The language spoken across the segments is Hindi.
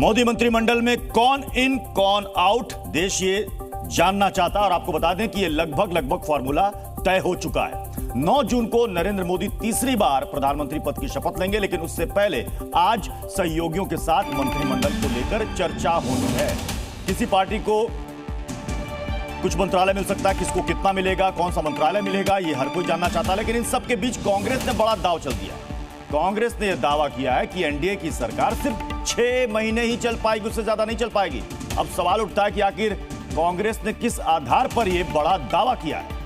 मोदी मंत्रिमंडल में कौन इन कौन आउट, देश ये जानना चाहता है। और आपको बता दें कि ये लगभग फॉर्मूला तय हो चुका है। 9 जून को नरेंद्र मोदी तीसरी बार प्रधानमंत्री पद की शपथ लेंगे, लेकिन उससे पहले आज सहयोगियों के साथ मंत्रिमंडल को लेकर चर्चा होनी है। किसी पार्टी को कुछ मंत्रालय मिल सकता है, किसको कितना मिलेगा, कौन सा मंत्रालय मिलेगा, ये हर कोई जानना चाहता है। लेकिन इन सब के बीच कांग्रेस ने बड़ा दांव चल दिया। कांग्रेस ने यह दावा किया है कि एनडीए की सरकार सिर्फ 6 महीने ही चल पाएगी, उससे ज्यादा नहीं चल पाएगी। अब सवाल उठता है कि आखिर कांग्रेस ने किस आधार पर यह बड़ा दावा किया है।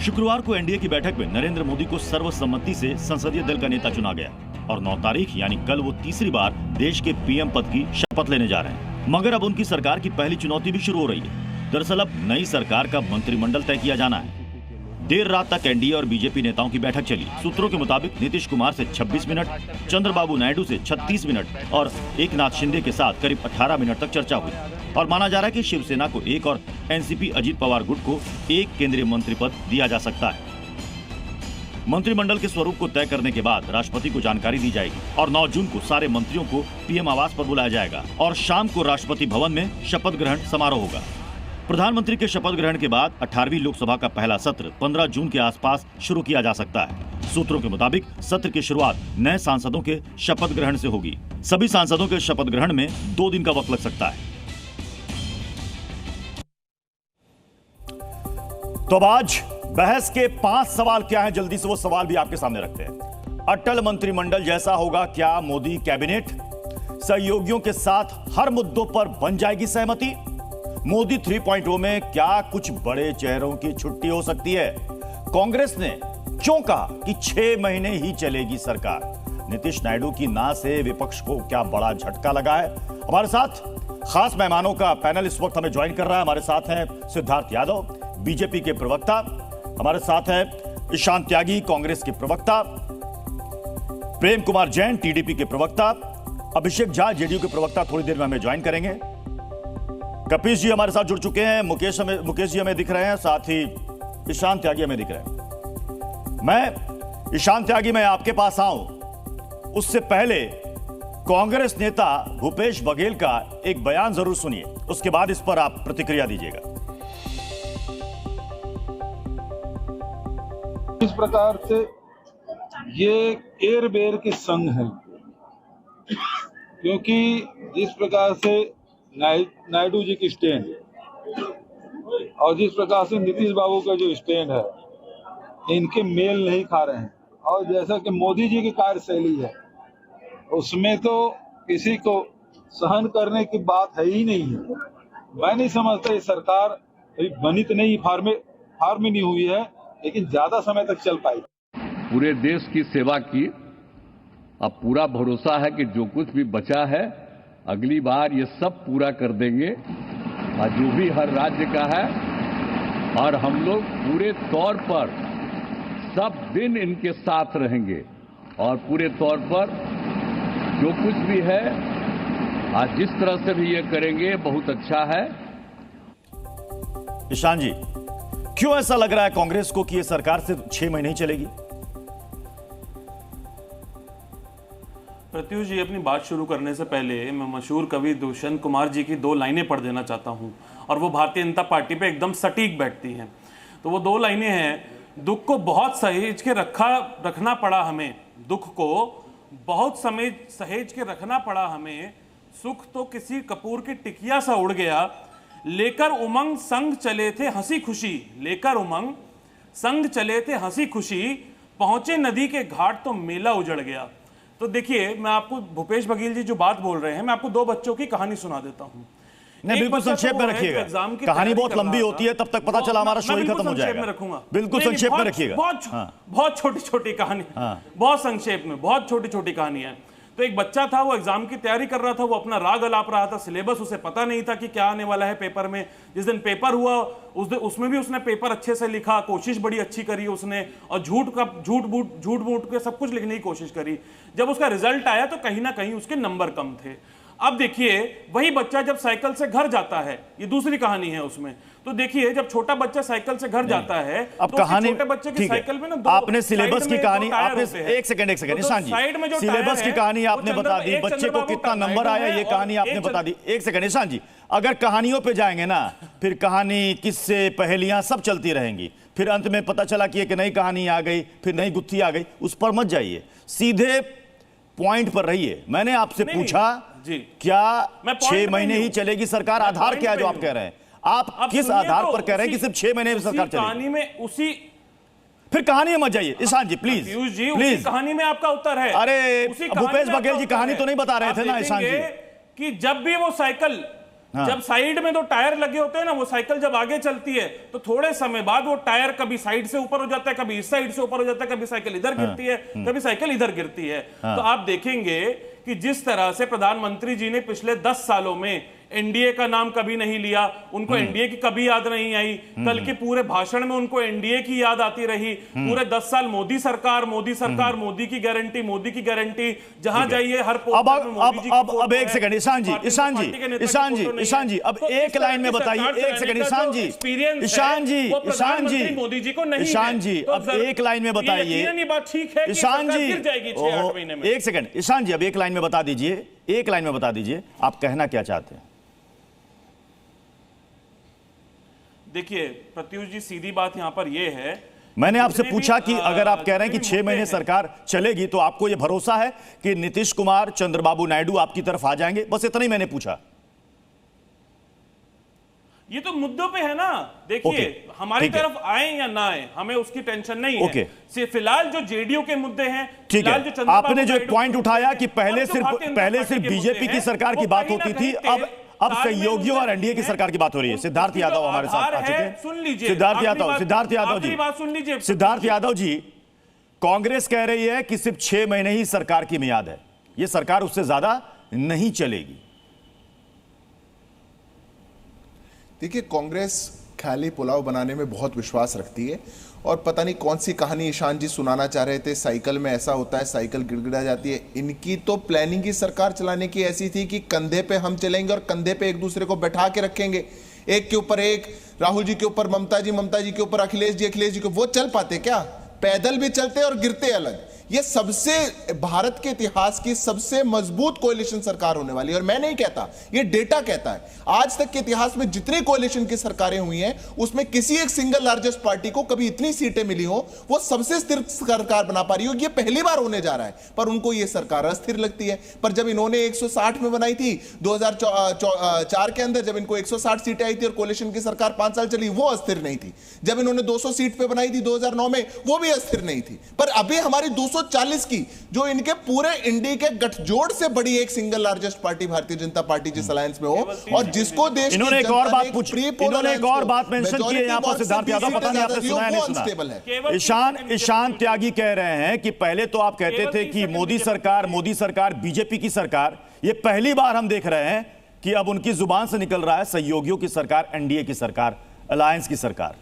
शुक्रवार को एनडीए की बैठक में नरेंद्र मोदी को सर्वसम्मति से संसदीय दल का नेता चुना गया और 9 तारीख यानी कल वो तीसरी बार देश के पीएम पद की शपथ लेने जा रहे हैं। मगर अब उनकी सरकार की पहली चुनौती भी शुरू हो रही है। दरअसल अब नई सरकार का मंत्रिमंडल तय किया जाना है। देर रात तक एनडीए और बीजेपी नेताओं की बैठक चली। सूत्रों के मुताबिक नीतीश कुमार से 26 मिनट, चंद्रबाबू नायडू से 36 मिनट और एकनाथ शिंदे के साथ करीब 18 मिनट तक चर्चा हुई। और माना जा रहा है कि शिवसेना को 1 और एनसीपी अजीत पवार गुट को 1 केंद्रीय मंत्री पद दिया जा सकता है। मंत्रिमंडल के स्वरूप को तय करने के बाद राष्ट्रपति को जानकारी दी जाएगी और 9 जून को सारे मंत्रियों को पीएम आवास पर बुलाया जाएगा और शाम को राष्ट्रपति भवन में शपथ ग्रहण समारोह होगा। प्रधानमंत्री के शपथ ग्रहण के बाद 18वीं लोकसभा का पहला सत्र 15 जून के आसपास शुरू किया जा सकता है। सूत्रों के मुताबिक सत्र की शुरुआत नए सांसदों के शपथ ग्रहण से होगी। सभी सांसदों के शपथ ग्रहण में 2 दिन का वक्त लग सकता है। तो अब आज बहस के 5 सवाल क्या हैं, जल्दी से वो सवाल भी आपके सामने रखते हैं। अटल मंत्रिमंडल जैसा होगा क्या मोदी कैबिनेट? सहयोगियों के साथ हर मुद्दों पर बन जाएगी सहमति? मोदी 3.0 में क्या कुछ बड़े चेहरों की छुट्टी हो सकती है? कांग्रेस ने क्यों कहा कि 6 महीने ही चलेगी सरकार? नीतीश नायडू की ना से विपक्ष को क्या बड़ा झटका लगा है? हमारे साथ खास मेहमानों का पैनल इस वक्त हमें ज्वाइन कर रहा है। हमारे साथ हैं सिद्धार्थ यादव, बीजेपी के प्रवक्ता। हमारे साथ है ईशान त्यागी, कांग्रेस के प्रवक्ता। प्रेम कुमार जैन, टीडीपी के प्रवक्ता। अभिषेक झा, जेडीयू के प्रवक्ता, थोड़ी देर में हमें ज्वाइन करेंगे। कपीश जी हमारे साथ जुड़ चुके हैं। मुकेश जी हमें दिख रहे हैं, साथ ही ईशान त्यागी हमें दिख रहे हैं। मैं ईशान त्यागी मैं आपके पास आऊं उससे पहले कांग्रेस नेता भूपेश बघेल का एक बयान जरूर सुनिए, उसके बाद इस पर आप प्रतिक्रिया दीजिएगा। इस प्रकार से ये एयर बेर के संग है, क्योंकि जिस प्रकार से नायडू जी की स्टैंड और जिस प्रकार से नीतीश बाबू का जो स्टैंड है, इनके मेल नहीं खा रहे हैं। और जैसा कि मोदी जी की कार्यशैली है, उसमें तो किसी को सहन करने की बात है ही नहीं है। मैं नहीं समझता ये सरकार अभी बनी तो नहीं, फार्म नहीं हुई है, लेकिन ज्यादा समय तक चल पाई। पूरे देश की सेवा की, अब पूरा भरोसा है कि जो कुछ भी बचा है अगली बार ये सब पूरा कर देंगे, और जो भी हर राज्य का है। और हम लोग पूरे तौर पर सब दिन इनके साथ रहेंगे और पूरे तौर पर जो कुछ भी है आज जिस तरह से भी ये करेंगे बहुत अच्छा है। ईशान जी, क्यों ऐसा लग रहा है कांग्रेस को कि ये सरकार सिर्फ 6 महीने ही चलेगी? प्रत्युष जी, अपनी बात शुरू करने से पहले मैं मशहूर कवि दुष्यंत कुमार जी की 2 लाइनें पढ़ देना चाहता हूं और वो भारतीय जनता पार्टी पे एकदम सटीक बैठती हैं। तो वो 2 लाइनें हैं, दुख को बहुत सहेज के रखना पड़ा हमें, दुख को बहुत समय सहेज के रखना पड़ा हमें, सुख तो किसी कपूर की टिकिया सा उड़ गया, लेकर उमंग संग चले थे हंसी खुशी, लेकर उमंग संग चले थे हंसी खुशी, पहुंचे नदी के घाट तो मेला उजड़ गया। तो देखिए, मैं आपको भूपेश बघेल जी जो बात बोल रहे हैं, मैं आपको 2 बच्चों की कहानी सुना देता हूं। नहीं, बिल्कुल संक्षेप में रखिएगा, कहानी बहुत लंबी होती है, तब तक पता चला हमारा शो ही खत्म हो जाएगा। रखूंगा, बिल्कुल संक्षेप में रखिएगा। बहुत छोटी छोटी कहानी, बहुत संक्षेप में, बहुत छोटी छोटी कहानी है। तो एक बच्चा था, वो एग्जाम की तैयारी कर रहा था, वो अपना राग अलाप रहा था, सिलेबस उसे पता नहीं था कि क्या आने वाला है पेपर में। जिस दिन पेपर हुआ उसमें भी उसने पेपर अच्छे से लिखा, कोशिश बड़ी अच्छी करी उसने, और झूठ मूठ के सब कुछ लिखने की कोशिश करी। जब उसका रिजल्ट आया तो कहीं ना कहीं उसके नंबर कम थे। अब देखिए वही बच्चा जब साइकिल से घर जाता है, ये दूसरी कहानी है उसमें, तो देखिए जब छोटा बच्चा साइकिल से घर जाता है अब तो कहानी छोटे बच्चे की साइकिल में ना आपने सिलेबस की कहानी आपने एक सेकंड निशान जी, सिलेबस की कहानी आपने बता दी, बच्चे को कितना नंबर आया ये कहानी आपने बता दी। एक सेकंड निशान जी, अगर कहानियों पे जाएंगे ना फिर कहानी किस्से पहेलियां सब चलती रहेंगी, फिर अंत में पता चला कि एक नई कहानी आ गई, फिर नई गुत्थी आ गई, उस पर मत जाइए, सीधे पॉइंट पर रहिए। मैंने आपसे पूछा क्या 6 महीने ही चलेगी सरकार, आधार क्या है जो आप कह रहे हैं, आप किस आधार पर कह रहे हैं कि सिर्फ 6 महीने में सरकार चलेगी? कहानी में उसी फिर कहानी में मत जाइए ईशान जी, प्लीज प्लीज, कहानी में आपका उत्तर है। अरे भूपेश बघेल जी कहानी तो नहीं बता रहे थे ना ईशान जी, कि जब भी वो साइकिल जब साइड में 2 टायर लगे होते हैं ना, वो साइकिल जब आगे चलती है तो थोड़े समय बाद वो टायर कभी साइड से ऊपर हो जाता है, कभी इस साइड से ऊपर हो जाता है, कभी साइकिल इधर गिरती है, कभी साइकिल इधर गिरती है। तो आप देखेंगे कि जिस तरह से प्रधानमंत्री जी ने पिछले 10 सालों में एनडीए का नाम कभी नहीं लिया, उनको एनडीए की कभी याद नहीं आई, कल के पूरे भाषण में उनको एनडीए की याद आती रही, पूरे 10 साल मोदी सरकार मोदी की गारंटी, जहां जाइए हर अब एक सेकंड ईशान जी, अब एक लाइन में बताइए, एक सेकंड ईशान जी, मोदी जी को नहीं, ईशान जी अब एक लाइन में बताइए, बात ठीक है ईशान जी, एक सेकंड ईशान जी, अब एक लाइन में बता दीजिए, एक लाइन में बता दीजिए आप कहना क्या चाहते हैं? देखिए प्रत्युष जी, सीधी बात यहां पर यह है, मैंने आपसे पूछा कि अगर आप कह रहे हैं कि 6 महीने सरकार चलेगी तो आपको यह भरोसा है कि नीतीश कुमार, चंद्रबाबू नायडू आपकी तरफ आ जाएंगे? बस इतना ही मैंने पूछा। ये तो मुद्दों पे है ना, देखिए हमारी तरफ आए या ना आए हमें उसकी टेंशन नहीं है। फिलहाल जो जेडीयू के मुद्दे हैं, ठीक है, आपने जो एक पॉइंट उठाया कि पहले सिर्फ बीजेपी की सरकार की बात होती थी, अब सहयोगियों और एनडीए की सरकार की बात हो रही है। सिद्धार्थ यादव हमारे साथ आ चुके हैं, सुन लीजिए सिद्धार्थ यादव जी, कांग्रेस कह रही है कि सिर्फ 6 महीने ही सरकार की मियाद है, यह सरकार उससे ज्यादा नहीं चलेगी। देखिए कांग्रेस खाली पुलाव बनाने में बहुत विश्वास रखती है और पता नहीं कौन सी कहानी ईशान जी सुनाना चाह रहे थे, साइकिल में ऐसा होता है, साइकिल गिड़गिड़ा जाती है। इनकी तो प्लानिंग ही सरकार चलाने की ऐसी थी कि कंधे पे हम चलेंगे और कंधे पे एक दूसरे को बैठा के रखेंगे, एक के ऊपर एक, राहुल जी के ऊपर ममता जी के ऊपर अखिलेश जी के, वो चल पाते क्या? पैदल भी चलते और गिरते अलग। ये सबसे भारत के इतिहास की सबसे मजबूत कोalition सरकार होने वाली है और मैं नहीं कहता, ये डेटा कहता है। आज तक के इतिहास में जितनी कोalition की सरकारें हुई हैं उसमें किसी एक सिंगल लार्जेस्ट पार्टी को कभी इतनी सीटें मिली हो, वो सबसे स्थिर सरकार बना पा रही हो। ये पहली बार होने जा रहा है, पर उनको ये सरकार अस्थिर लगती है। पर जब इन्होंने 160 में बनाई थी 2004 के अंदर, जब इनको 160 सीटें आई थी और कोalition की सरकार 5 साल चली, वो अस्थिर नहीं थी। जब इन्होंने 200 सीट पे बनाई थी 2009 में, वो भी अस्थिर नहीं थी। पर अभी हमारी 240 की, जो इनके पूरे इंडिया के गठजोड़ से बड़ी एक single largest party Bharatiya Janata party जिस अलायंस में हो, और जिसको देश इन्होंने एक और बात पूछी, इन्होंने एक और बात मेंशन की है यहां पर सिद्धार्थ यादव, पता नहीं आपने सुना नहीं सुना। ईशान त्यागी कह रहे हैं कि पहले तो आप कहते थे कि मोदी सरकार बीजेपी की सरकार, ये पहली बार हम देख रहे हैं कि अब उनकी जुबान से निकल रहा है सहयोगियों की सरकार, एनडीए की सरकार, अलायंस की सरकार।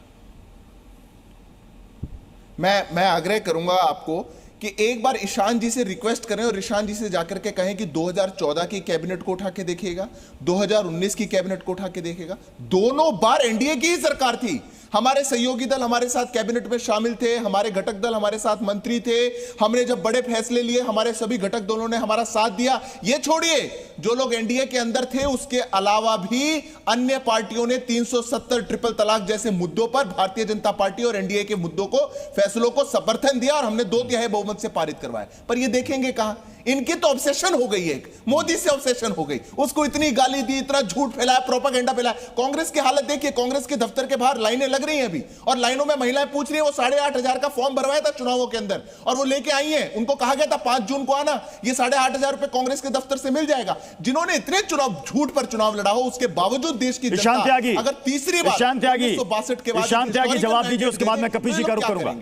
मैं आग्रह करूंगा आपको कि एक बार ईशान जी से रिक्वेस्ट करें और ईशान जी से जाकर के कहें कि 2014 की कैबिनेट को उठा के देखिएगा, 2019 की कैबिनेट को उठा के देखेगा, दोनों बार एनडीए की ही सरकार थी। हमारे सहयोगी दल हमारे साथ कैबिनेट में शामिल थे, हमारे घटक दल हमारे साथ मंत्री थे, हमने जब बड़े फैसले लिए हमारे सभी घटक दलों ने हमारा साथ दिया। ये छोड़िए, जो लोग एनडीए के अंदर थे उसके अलावा भी अन्य पार्टियों ने 370 ट्रिपल तलाक जैसे मुद्दों पर भारतीय जनता पार्टी और एनडीए के मुद्दों को, फैसलों को समर्थन दिया और हमने 2/3 बहुमत से पारित करवाया। पर ये देखेंगे कहां, इनकी तो ऑब्सेशन हो गई, एक मोदी से ऑब्सेशन हो गई, उसको इतनी गाली दी, इतना झूठ फैलाया, प्रोपेगेंडा फैलाया। कांग्रेस की हालत देखिए, कांग्रेस के दफ्तर के बाहर लाइनें लग रही हैं अभी, और लाइनों में महिलाएं पूछ रही हैं। वो 8,500 का फॉर्म भरवाया था चुनावों के अंदर और वो लेके आई हैं, उनको कहा गया था 5 जून को आना, ये 8,500 रुपए कांग्रेस के दफ्तर से मिल जाएगा। जिन्होंने इतने चुनाव झूठ पर चुनाव लड़ा हो, उसके बावजूद देश की जनता अगर तीसरी बार 1962 के बाद जवाब दीजिए, उसके बाद मैं कपिल जी का रुख करूंगा।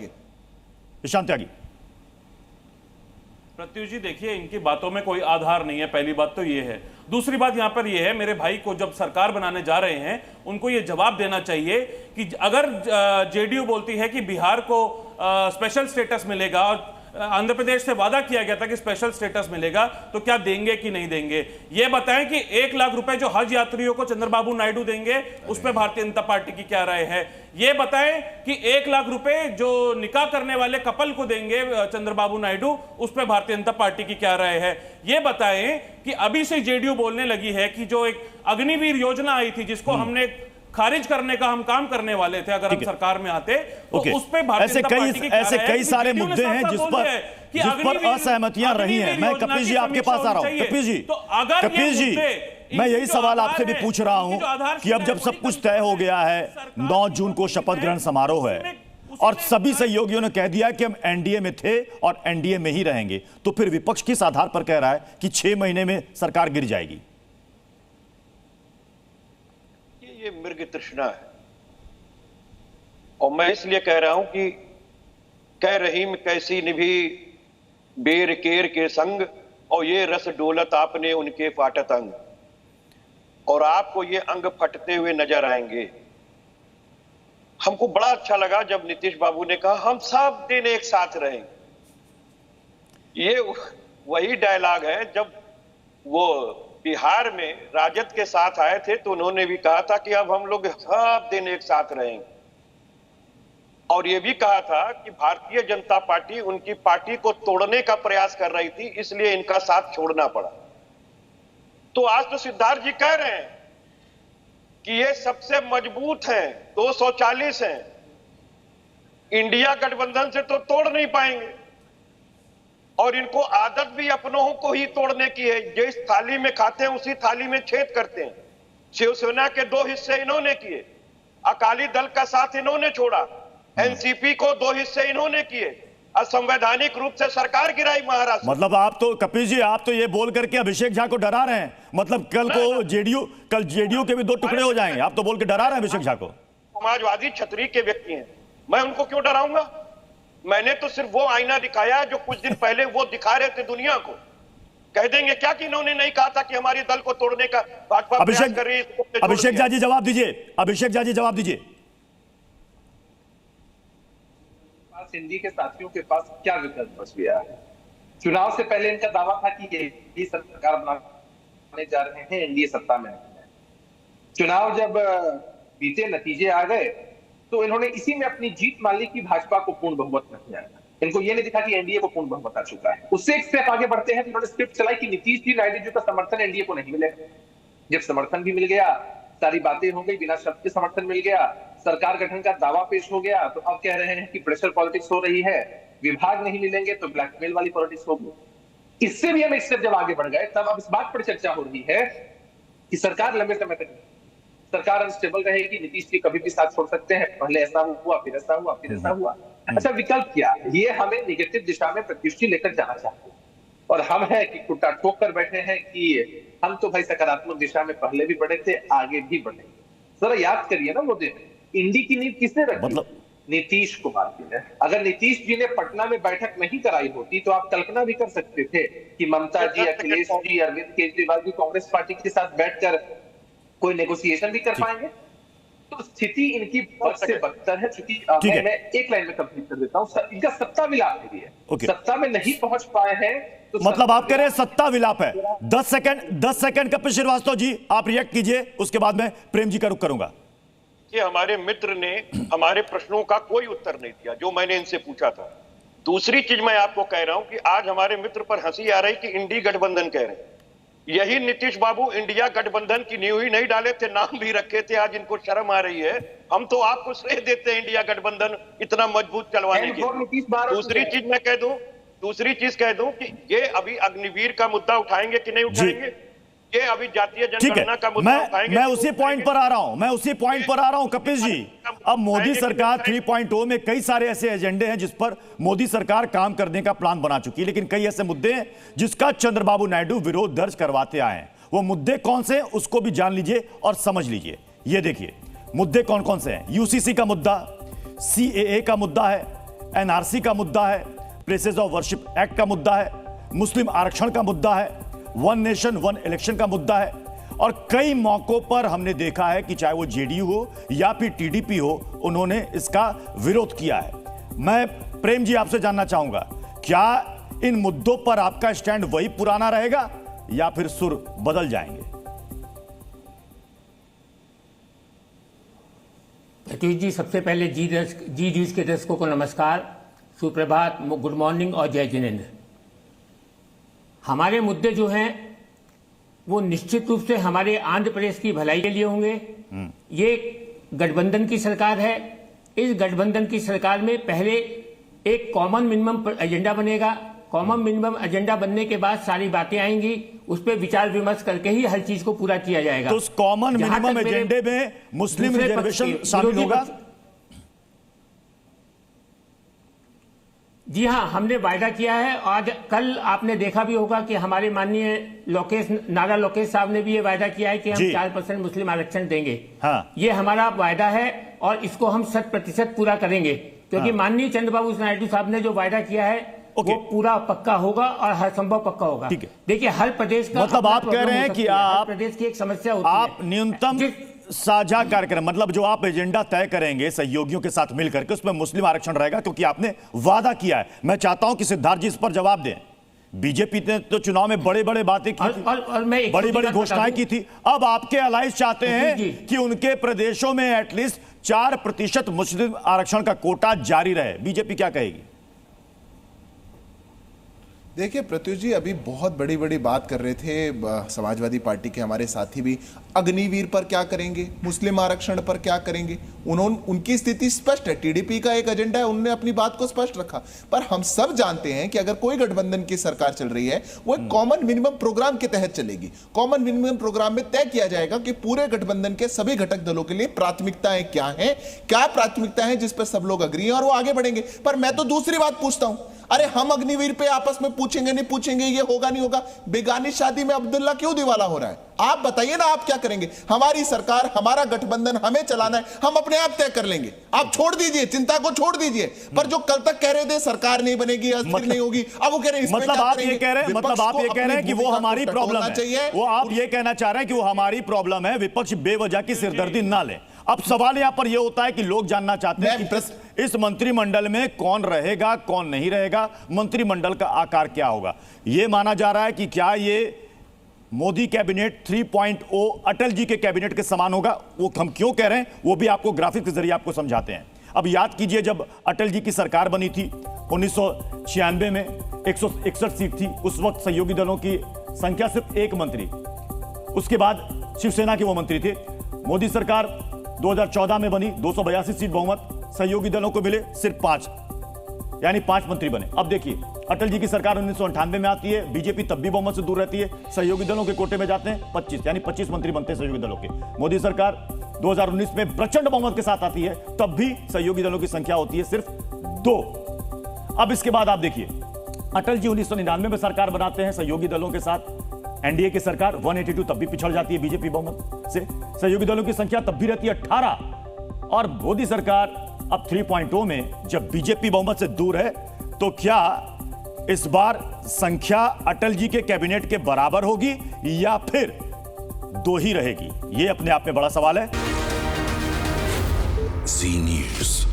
ईशान त्यागी। प्रत्युष जी देखिए, इनकी बातों में कोई आधार नहीं है, पहली बात तो ये है। दूसरी बात यहां पर ये है, मेरे भाई को जब सरकार बनाने जा रहे हैं उनको ये जवाब देना चाहिए कि अगर जेडीयू बोलती है कि बिहार को स्पेशल स्टेटस मिलेगा और आंध्र प्रदेश से वादा किया गया था कि स्पेशल स्टेटस मिलेगा, तो क्या देंगे कि नहीं देंगे? ये बताएं कि 1 लाख रुपए जो हज यात्रियों को चंद्रबाबू नायडू देंगे उस पर भारतीय जनता पार्टी की क्या राय है? ये बताएं कि 1 लाख रुपए जो निकाह करने वाले कपल को देंगे चंद्रबाबू नायडू उस पर भारतीय जनता पार्टी की क्या राय है? ये बताएं कि अभी से जेडीयू बोलने लगी है कि जो एक अग्निवीर योजना आई थी जिसको हमने खारिज करने का हम काम करने वाले थे अगर हम सरकार में आते, तो उस पे भारतीय जनता पार्टी की ऐसे कई सारे मुद्दे हैं जिस पर असहमतियां रही हैं। मैं कपिल जी आपके पास आ रहा हूं। कपिल जी मैं यही सवाल आपसे भी पूछ रहा हूं कि अब जब सब कुछ तय हो गया है, 9 जून को शपथ ग्रहण समारोह है और सभी सहयोगियों ने कह दिया कि हम एनडीए में थे और एनडीए में ही रहेंगे, तो फिर विपक्ष किस आधार पर कह रहा है कि 6 महीने में सरकार गिर जाएगी? ये मृग तृष्णा है और मैं इसलिए कह रहा हूं कि कह रहीम कैसी निभी बेर केर के संग और ये रस डोलत आपने उनके फाटत अंग, और आपको ये अंग फटते हुए नजर आएंगे। हमको बड़ा अच्छा लगा जब नीतीश बाबू ने कहा हम सब दिन एक साथ रहेंगे। ये वही डायलॉग है जब वो बिहार में राजद के साथ आए थे तो उन्होंने भी कहा था कि अब हम लोग सब दिन एक साथ रहेंगे, और ये भी कहा था कि भारतीय जनता पार्टी उनकी पार्टी को तोड़ने का प्रयास कर रही थी इसलिए इनका साथ छोड़ना पड़ा। तो आज तो सिद्धार्थ जी कह रहे हैं कि ये सबसे मजबूत हैं, 240 हैं, इंडिया गठबंधन से तो तोड़ नहीं पाएंगे, और इनको आदत भी अपनों को ही तोड़ने की है। जिस थाली में खाते हैं उसी थाली में छेद करते हैं। शिवसेना के 2 हिस्से इन्होंने किए, अकाली दल का साथ इन्होंने छोड़ा, एनसीपी को 2 हिस्से इन्होंने किए, असंवैधानिक रूप से सरकार गिराई महाराष्ट्र। मतलब आप तो कपिल जी आप तो ये बोल करके अभिषेक झा को डरा रहे हैं, मतलब कल जेडीयू के भी 2 टुकड़े हो जाएंगे, आप तो बोल के डरा रहे हैं अभिषेक झा को। समाजवादी छतरी के व्यक्ति हैं, मैं उनको क्यों डराऊंगा? मैंने तो सिर्फ वो आईना दिखाया जो कुछ दिन पहले वो दिखा रहे थे दुनिया को। कह देंगे क्या कि इन्होंने नहीं कहा था कि हमारी दल को तोड़ने का भाजपा प्रयास कर रही है? अभिषेक झा जी जवाब दीजिए, अभिषेक झा जी जवाब दीजिए। सिंधी के साथियों के पास क्या विकल्प बच गया है? चुनाव से पहले इनका दावा था कि ये सरकार बनाने जा रहे हैं, एनडीए सत्ता में नहीं है। चुनाव जब बीते, नतीजे आ गए तो इन्होंने इसी में अपनी जीत मान ली कि भाजपा को पूर्ण बहुमत नहीं आएगा। इनको ये नहीं दिखा कि एनडीए को पूर्ण बहुमत आ चुका है। उससे एक स्टेप आगे बढ़ते हैं, इन्होंने स्क्रिप्ट चलाई कि नीतीश जी, नायडू जी का समर्थन एनडीए को नहीं मिलेगा। जब समर्थन भी मिल गया, सारी बातें हो गई, बिना शर्त के समर्थन मिल गया, सरकार गठन का दावा पेश हो गया, तो अब कह रहे हैं कि प्रेशर पॉलिटिक्स हो रही है, विभाग नहीं मिलेंगे तो ब्लैकमेल वाली पॉलिटिक्स होगी। इससे भी हम एक स्टेप जब आगे बढ़ गए तब अब इस बात पर चर्चा हो रही है कि सरकार लंबे समय तक सरकार अनस्टेबल रहेगी, नीतीश जी कभी भी साथ छोड़ सकते हैं। पहले ऐसा हुआ, फिर ऐसा हुआ, फिर ऐसा हुआ। अच्छा, विकल्प क्या? ये हमें निगेटिव दिशा में प्रत्युष्टि लेकर जाना चाहते हैं, और हम है कि कुत्ता ठोक कर बैठे हैं कि हम तो भाई सकारात्मक दिशा में पहले भी बढ़े थे, आगे भी बढ़ेंगे। जरा याद करिए ना वो दिन, इंडी की नींव किसने रखी? मतलब नीतीश कुमार जी ने। अगर नीतीश जी ने पटना में बैठक नहीं कराई होती तो आप कल्पना भी कर सकते थे कि ममता जी, अखिलेश जी, अरविंद केजरीवाल जी कांग्रेस पार्टी के साथ बैठकर कोई नेगोशिएशन भी कर पाएंगे। तो स्थिति इनकी बहुत से बदतर है। चूंकि मैं एक लाइन में कंप्लीट कर देता हूं, इनका सत्ता विलाप भी है। सत्ता में नहीं पहुंच पाए हैं तो मतलब आप कह रहे हैं सत्ता विलाप है। 10 सेकंड कपिल श्रीवास्तव जी आप रिएक्ट कीजिए, उसके बाद मैं प्रेम जी का रुख करूंगा। कि हमारे मित्र ने हमारे प्रश्नों का कोई उत्तर नहीं दिया जो मैंने इनसे पूछा था। दूसरी चीज मैं आपको कह रहा हूं कि आज हमारे मित्र पर हंसी आ रही कि इंडी गठबंधन कह रहे हैं। यही नीतीश बाबू इंडिया गठबंधन की नींव ही नहीं डाले थे, नाम भी रखे थे, आज इनको शर्म आ रही है। हम तो आपको श्रेय देते हैं इंडिया गठबंधन इतना मजबूत चलवाने की। दूसरी चीज कह दूं कि ये अभी अग्निवीर का मुद्दा उठाएंगे कि नहीं उठाएंगे, ये अभी जातीय जनगणना का मुद्दा उठाएंगे। मैं उसी पॉइंट पर आ रहा हूं कपिल जी। अब मोदी सरकार 3.0 में कई सारे ऐसे एजेंडे हैं जिस पर मोदी सरकार काम करने का प्लान बना चुकी है, लेकिन कई ऐसे मुद्दे हैं जिसका चंद्रबाबू नायडू विरोध दर्ज करवाते आए हैं। वो मुद्दे कौन से हैं उसको भी जान लीजिए और समझ लीजिए। ये देखिए मुद्दे कौन कौन से हैं। यूसीसी का मुद्दा, सीएए का मुद्दा है, एनआरसी का मुद्दा है, प्लेसेस ऑफ वर्शिप एक्ट का मुद्दा है, मुस्लिम आरक्षण का मुद्दा है, वन नेशन वन इलेक्शन का मुद्दा है। और कई मौकों पर हमने देखा है कि चाहे वो जेडीयू हो या फिर टीडीपी हो, उन्होंने इसका विरोध किया है। मैं प्रेम जी आपसे जानना चाहूंगा क्या इन मुद्दों पर आपका स्टैंड वही पुराना रहेगा या फिर सुर बदल जाएंगे? प्रत्युष जी, सबसे पहले जी न्यूज के दर्शकों को नमस्कार, सुप्रभात, गुड मॉर्निंग और जय जिनेंद्र। हमारे मुद्दे जो हैं वो निश्चित रूप से हमारे आंध्र प्रदेश की भलाई के लिए होंगे। ये गठबंधन की सरकार है। इस गठबंधन की सरकार में पहले एक कॉमन मिनिमम एजेंडा बनेगा। कॉमन मिनिमम एजेंडा बनने के बाद सारी बातें आएंगी, उस पर विचार विमर्श करके ही हर चीज को पूरा किया जाएगा। तो उस कॉमन मिनिमम एजेंडे में मुस्लिम रिजर्वेशन शामिल होगा? जी हाँ, हमने वायदा किया है। आज कल आपने देखा भी होगा कि हमारे माननीय नारा लोकेश साहब ने भी ये वायदा किया है कि हम 4% मुस्लिम आरक्षण देंगे। हाँ। ये हमारा वायदा है और इसको हम 100% पूरा करेंगे, क्योंकि माननीय चंद्रबाबू नायडू साहब ने जो वायदा किया है वो पूरा पक्का होगा और हर संभव पक्का होगा। देखिए, हर प्रदेश का मतलब आप कह रहे हैं कि आप प्रदेश की एक समस्या होती है, आप न्यूनतम साझा कार्यक्रम, मतलब जो आप एजेंडा तय करेंगे सहयोगियों के साथ मिलकर के, उसमें मुस्लिम आरक्षण रहेगा, क्योंकि आपने वादा किया है। मैं चाहता हूं कि सिद्धार्थ जी इस पर जवाब दें। बीजेपी ने तो चुनाव में बड़े बड़े बातें की थी, बड़ी बड़ी घोषणाएं की थी। अब आपके अलायंस चाहते हैं कि उनके प्रदेशों में एटलीस्ट 4% मुस्लिम आरक्षण का कोटा जारी रहे। बीजेपी क्या कहेगी? देखिए प्रत्युष जी, अभी बहुत बड़ी बड़ी बात कर रहे थे समाजवादी पार्टी के हमारे साथी भी। अग्निवीर पर क्या करेंगे, मुस्लिम आरक्षण पर क्या करेंगे, उनकी स्थिति स्पष्ट है। टीडीपी का एक एजेंडा है, उन्होंने अपनी बात को स्पष्ट रखा। पर हम सब जानते हैं कि अगर कोई गठबंधन की सरकार चल रही है, वो एक कॉमन मिनिमम प्रोग्राम के तहत चलेगी। कॉमन मिनिमम प्रोग्राम में तय किया जाएगा कि पूरे गठबंधन के सभी घटक दलों के लिए प्राथमिकताएं क्या हैं, क्या प्राथमिकताएं हैं जिस पर सब लोग अग्री हैं और वो आगे बढ़ेंगे। पर मैं तो दूसरी बात पूछता हूं, अरे हम अग्निवीर पे आपस में पूछेंगे नहीं पूछेंगे, ये होगा नहीं होगा। बेगानी शादी में अब्दुल्ला क्यों दिवाला हो रहा है? आप बताइए ना, आप क्या करेंगे? हमारी सरकार, हमारा गठबंधन, हमें चलाना है, हम अपने आप तय कर लेंगे। आप छोड़ दीजिए, चिंता को छोड़ दीजिए। पर जो कल तक कह रहे थे सरकार नहीं बनेगी, अस्थिर नहीं होगी, अब वो कह रहे हैं मतलब आप ये कह रहे हैं, मतलब आप ये कह रहे हैं कि वो हमारी प्रॉब्लम है। वो आप ये कहना चाह रहे हैं कि वो हमारी प्रॉब्लम है, विपक्ष बेवजह की सिरदर्दी ना ले। अब सवाल यहां पर यह होता है कि लोग जानना चाहते हैं कि इस मंत्रिमंडल में कौन रहेगा, कौन नहीं रहेगा, मंत्रिमंडल का आकार क्या होगा। यह माना जा रहा है कि क्या ये मोदी कैबिनेट 3.0 अटल जी के कैबिनेट के समान होगा। वो हम क्यों कह रहे हैं वो भी आपको ग्राफिक के जरिए आपको समझाते हैं। अब याद कीजिए, जब अटल जी की सरकार बनी थी 1996 में 161 सीट थी। उस वक्त सहयोगी दलों की संख्या सिर्फ 1 मंत्री, उसके बाद शिवसेना के वो मंत्री थे। मोदी सरकार 2014 में बनी, 282 सीट बहुमत, सहयोगी दलों को मिले सिर्फ 5, यानी 5 मंत्री बने। अब देखिए, अटल जी की सरकार 1998 में आती है, बीजेपी तब भी बहुमत से दूर रहती है, सहयोगी दलों के कोटे में जाते हैं 25, यानी 25 मंत्री बनते हैं सहयोगी दलों के। मोदी सरकार 2019 में प्रचंड बहुमत के साथ आती है, तब भी सहयोगी दलों की संख्या होती है सिर्फ 2। अब इसके बाद आप देखिए, अटल जी 1999 में सरकार बनाते हैं सहयोगी दलों के साथ, एनडीए की सरकार 182, तब भी पिछड़ जाती है बीजेपी बहुमत से। सहयोगी दलों की संख्या तब भी रहती है 18। और मोदी सरकार अब 3.0 में जब बीजेपी बहुमत से दूर है, तो क्या इस बार संख्या अटल जी के कैबिनेट के बराबर होगी या फिर 2 ही रहेगी? यह अपने आप में बड़ा सवाल है। जी न्यूज़।